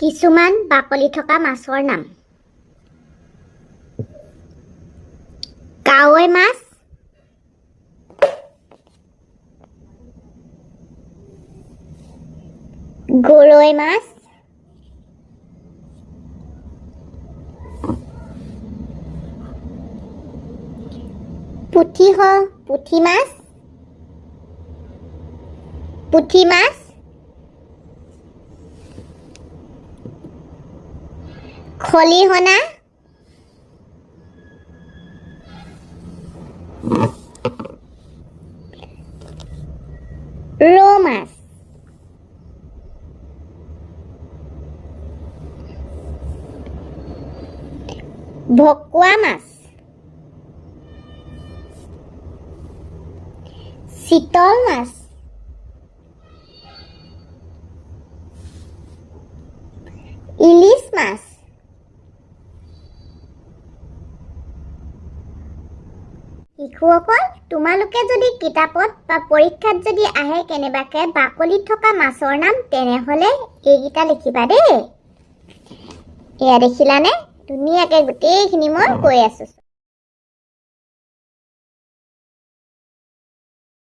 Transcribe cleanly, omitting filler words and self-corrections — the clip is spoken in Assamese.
কিছুমান বাকলি থকা মাছৰ নাম। কাৱৈ মাছ, গৰৈ মাছ, পুঠি মাছ, খলিহনা, ৰৌ মাছ, ভকুৱা মাছ, চিতল মাছ, ইলিছ মাছ, শিশুসকল, তোমালোকে যদি কিতাপত বা পৰীক্ষাত যদি আহে কেনেবাকে বাকলিত থকা মাছৰ নাম, তেনেহ'লে এইকেইটা লিখিবা দেই। এয়া দেখিলানে? ধুনীয়াকৈ গোটেইখিনি মই কৈ আছোঁ।